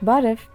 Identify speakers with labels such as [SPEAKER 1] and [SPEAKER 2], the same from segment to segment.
[SPEAKER 1] Բարև։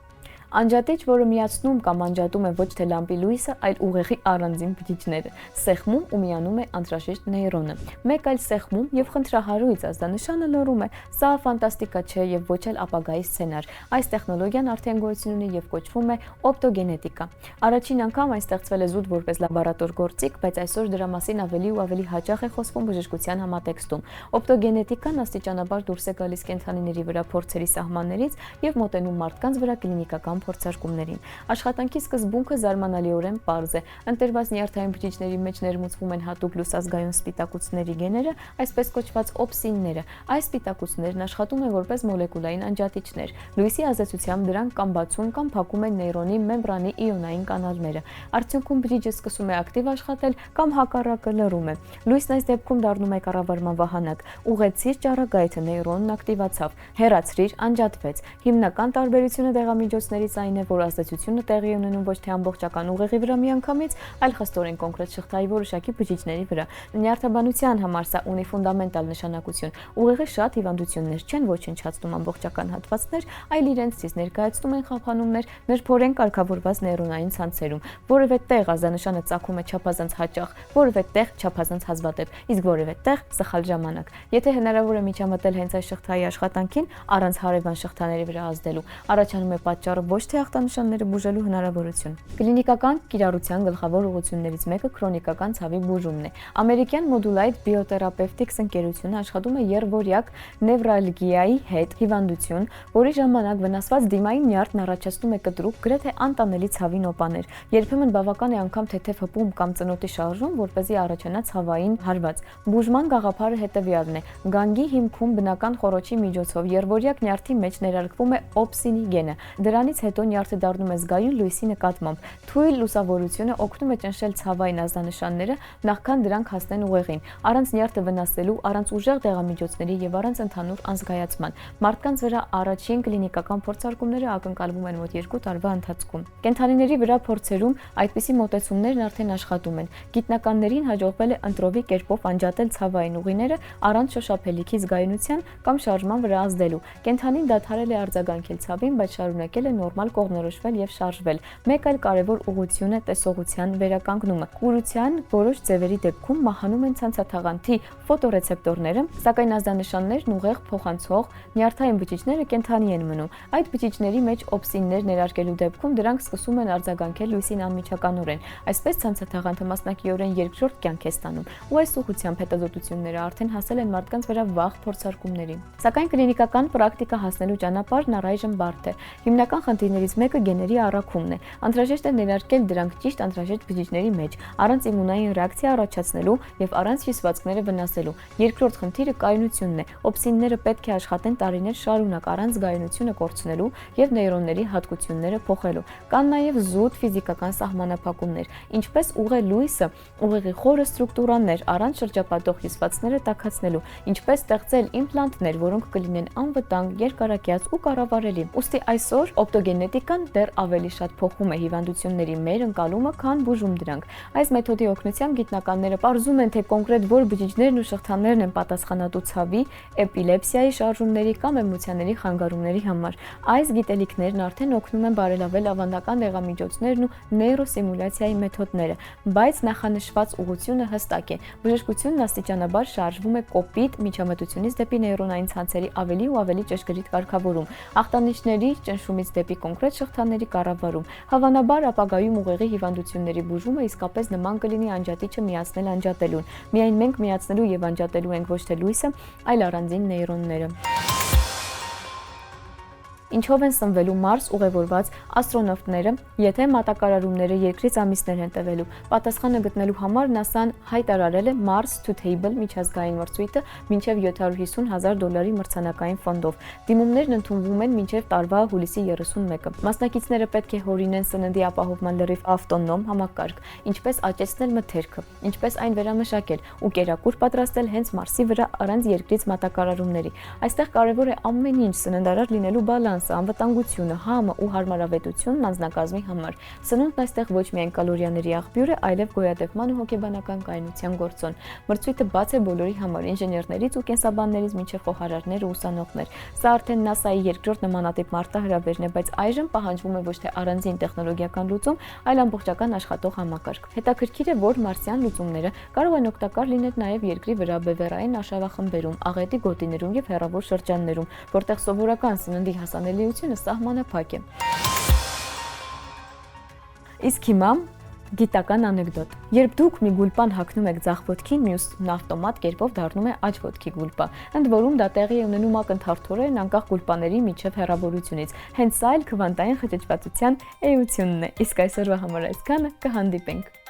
[SPEAKER 1] Անջատիչ, որը միացնում կամ անջատում է ոչ թե լամպի լույսը, այլ ուղեղի առանձին բջիջները, սեղմում ու միանում է անհրաժեշտ նեյրոնը։ Մեկ այլ սեղմում եւ խնդրահարույց ազդանշանը լռում է։ Սա ֆանտաստիկա չէ եւ ոչ էլ ապագայի սցենար։ Այս տեխնոլոգիան արդեն գոյություն ունի եւ կոչվում է օպտոգենետիկա։ Առաջին անգամ այն ստեղծվել է զուտ որպես լաբորատոր գործիք, բայց այսօր դրա մասին ավելի ու ավելի հաճախ է խոսվում բժշկության համատեքստում։ Օպտոգենետիկան աստիճանաբար դուրս է գալիս կենդանիների վրա փորձերի սահմաններից եւ մոտենում մարդկանց վրա կլինիկական փորձարկումներին։ Աշխատանքի սկզբունքը զարմանալիորեն պարզ է։ Ընտրված նյարդային բջիջների մեջ ներմուծվում են հատուկ լուսազգայուն սպիտակուցների գեները, այսպես կոչված օպսինները։ Այս սպիտակուցներն աշխատում են որպես մոլեկուլային անջատիչներ։ Լույսի ազդեցությամբ դրանք կամ բացում կամ փակում են նեյրոնի մեմբրանի իոնային կանալները։ Արդյունքում բջիջը սկսում է ակտիվ աշխատել կամ հակառակը լռում է։ Լույսն այս դեպքում դառնում է կառավարման վահանակ։ Ուղեցիր ճառագայթը, նեյրոնն ակտիվացավ, հեռացրիր, անջատվեց։ Հիմնական տարբերությունը դեղամիջոցներից այն է, որ ազդեցությունը տեղի ունենում ոչ թե ամբողջական ուղեղի վրա միանգամից, այլ խստորեն կոնկրետ շղթայի որոշակի բջիջների վրա։ Նյարդաբանության համար սա ունի ֆունդամենտալ նշանակություն։ Ուղեղի շատ հիվանդություններ չեն ոչնչացնում ամբողջական հատվածներ, այլ իրենցից ներկայացնում են խափանումներ նրբորեն կարգավորված նեյրոնային ցանցերում։ Որևէ տեղ ազդանշանը ծագում է չափազանց հաճախ, որևէ տեղ չափազանց հազվադեպ, իսկ որևէ տեղ սխալ ժամանակ։ Եթե հնարավոր է միջամտել հենց այս շղթայի աշխատանքին առանց հարևան շղթաների վրա ազդելու, առաջանում է պատճառը ոչ թե ախտանշանները բուժելու հնարավորություն։ Կլինիկական կիրառության գլխավոր ուղղություններից մեկը քրոնիկական ցավի բուժումն է։ Ամերիկյան Modulite Biotherapeutics ընկերությունը աշխատում է եռվորյակ նևրալգիայի հետ հիվանդություն, որի ժամանակ վնասված դիմային նյարդն առաջացնում է կտրուկ, գրեթե անտանելի ցավի նոպաներ։ Երբեմն բավական է անգամ թեթև հպում կամ ծնոտի շարժում, որպեսզի առաջանա ցավային հարված։ Բուժման գաղափարը հետևյալն է. գանգի հիմքում բնական խոռոչի միջոցով եռվորյակ նյարդի մեջ ներարկվում է օպսինի գենը։ Դրանից հետո նյարդը դառնում է զգայուն լույսի նկատմամբ։ Թույլ լուսավորությունը օգնում է ճնշել ցավային ազդանշանները, նախքան դրանք հասնեն ուղեղին, առանց նյարդը վնասելու, առանց ուժեղ դեղամիջոցների եւ առանց ընդհանուր անզգայացման։ Մարդկանց վրա առաջին կլինիկական փորձարկումները ակնկալվում են մոտ 2 տարվա ընթացքում։ Կենդանիների վրա փորձերում այդպիսի մոտեցումներն արդեն աշխատում են։ Գիտնականներին հաջողվել է ընտրովի կերպով անջատել ցավային ուղիները առանց շոշափելիքի զգայունության կամ շարժման վրա ազդելու։ Կենդանին դադարել է արձագանքել ցավին, բայց շարունակել է նորմալ կողմնորոշվել եւ շարժվել։ Մեկ այլ կարևոր ուղղություն է տեսողության վերականգնումը։ Կուրության որոշ ձևերի դեպքում մահանում են ցանցաթաղանթի ֆոտոռեցեպտորները, սակայն ազդանշաններն ուղեղ փոխանցող նյարդային բջիջները կենդանի են մնում։ Այդ բջիջների մեջ օպսիններ ներարկելու դեպքում դրանք սկսում են արձագանքել լույսին անմիջականորեն։ Այսպես ցանցաթաղանթը մասնակիորեն երկրորդ կյանք է ստանում, ու այս ուղղությամբ հետազոտությունները արդեն հասել են մարդկանց վրա վաղ փորձարկումների։ Սակայն կլինիկական պրակտիկա հասնելու ճանապարհն առայժմ բարդ է։ Հիմնական խնդիրներից մեկը գեների առաքումն է։ Անհրաժեշտ է ներարկել դրանք ճիշտ անհրաժեշտ բջիջների մեջ, առանց իմունային ռեակցիա առաջացնելու եւ առանց հյուսվածքները վնասելու։ Երկրորդ խնդիրը կայունությունն է։ Օպսինները պետք է աշխատեն տարիներ շարունակ առանց զգայունությունը կորցնելու եւ նեյրոնների հատկությունները փոխելու։ Կան նաեւ զուտ ֆիզիկական սահմանափակումներ, ինչպես ուղելույսը, ուղեղի խորը ստրուկտուրաներ առանց շրջապատող հյուսվածքները տաքացնելու, ինչպես ստեղծել իմպլանտներ, որոնք կլինեն անվտանգ, երկարակյաց ու կառավարելի։ Ուստի այսօր օպտոգենետիկան դեռ ավելի շատ փոխում է հիվանդությունների մեր ընկալումը, քան բուժում դրանք։ Այս մեթոդի օգնությամբ գիտնականները պարզում են, թե կոնկրետ որ բջիջներն ու շղթաներն են պատասխանատու ցավի, էպիլեպսիայի շարժումների կամ էմոցիաների խանգարումների համար։ Այս գիտելիքներն արդեն օգնում են բարելավել ավանդական դեղամիջոցներն ու նեյրոսիմուլյացիայի մեթոդները, բայց նախանշված ուղղությունը հստակ է։ Բժշկությունն աստիճանաբար շարժվում է կոպիտ միջամտությունից դեպի նեյրոնային ցանցերի ավելի ու ավելի ճշգրիտ կարգավորում, ախտանիշների ճնշումից դեպի կոնկրետ շղթաների կառավարում։ Հավանաբար ապագայում ուղեղի հիվանդությունների բուժումը իսկապես նման կլինի անջատիչը միացնել անջատելուն։ Միայն մենք միացնելու եւ անջատելու ենք ոչ թե լույսը, այլ առանձին նեյրոնները։ Ինչով են սնվելու Մարս ուղևորված աստրոնավտները, եթե մատակարարումները երկրից ամիսներ են տևելու։ Պատասխանը գտնելու համար ՆԱՍԱ-ն հայտարարել է Mars to Table միջազգային մրցույթը մինչև $750,000 մրցանակային ֆոնդով։ Դիմումներն ընդունվում են մինչև տարվա հուլիսի 31-ը։ Մասնակիցները պետք է հորինեն սննդի ապահովման լրիվ ավտոնոմ համակարգ, ինչպես աճեցնել մթերքը, ինչպես այն վերամշակել ու կերակուր պատրաստել հենց Մարսի վրա առանց երկրից մատակարարումների։ Այստեղ կարևոր է ամեն ինչ սննդարար լինելու բալանսը, բալանսը, անվտանգությունը, համը ու հարմարավետությունն անձնակազմի համար։ Սնունդն այստեղ ոչ միայն կալորիաների աղբյուր է, այլև գոյատևման ու հոգեբանական կայունության գործոն։ Մրցույթը բաց է բոլորի համար՝ ինժեներներից ու կենսաբաններից մինչև խոհարարներ ու ուսանողներ։ Սա արդեն ՆԱՍԱ-ի երկրորդ նմանատիպ մարտահրավերն է, բայց այժմ պահանջվում է ոչ թե առանձին տեխնոլոգիական լուծում, այլ ամբողջական աշխատող համակարգ։ Հետաքրքիր է, որ մարսյան լուծումները կարող են օգտակար լինել նաև երկրի վրա բևեռային արշավախմբերում, աղետի գոտիներում և հեռավոր շրջաններում, որտեղ սովորական սննդի հասանելիությունը սահմանափակ է։ Իսկ հիմա գիտական անեկդոտ։ Երբ դուք մի գուլպան հագնում եք ձախ ոտքին, մյուսն ավտոմատ կերպով դառնում է աջ ոտքի գուլպա։ Ընդ որում դա տեղի է ունենում ակնթարթորեն անկախ գուլպաների միջև հեռավորությունից։ Հենց սա էլ քվանտային խճճվածության էությունն է։ Իսկ այսօրվա համար այսքանը, կհանդիպենք։